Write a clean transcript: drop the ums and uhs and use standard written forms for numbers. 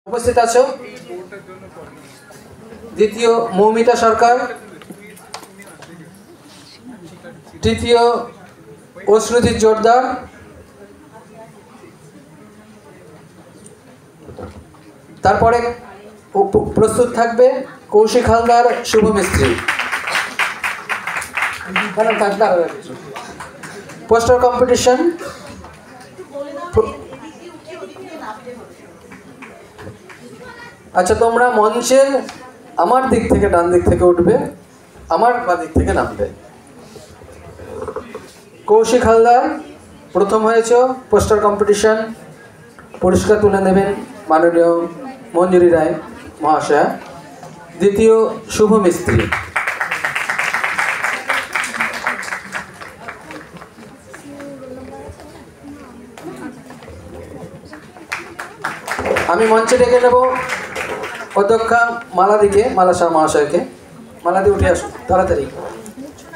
উপস্থিত আছো। দ্বিতীয় মৌমিতা সরকার, তৃতীয় অশ্রুজিৎ জোরদার, তারপরে প্রস্তুত থাকবে কৌশিক হালদার, শুভ মিস্ত্রি। Poster competition. আচ্ছা, তোমরা মঞ্চের আমার দিক থেকে ডান দিক থেকে উঠবে, আমার বা দিক থেকে নামবে। কৌশিক হালদার প্রথম হয়েছে পোস্টার কম্পিটিশন, পুরস্কার তুলে নেবেন মাননীয় মঞ্জুরি রায় মহাশয়া। দ্বিতীয় শুভ মিস্ত্রি। আমি মঞ্চে ডেকে নেব অধ্যক্ষা মালাদিকে, মালা শাহ মহাশয়কে। মালাদি উঠে আসুন তাড়াতাড়ি।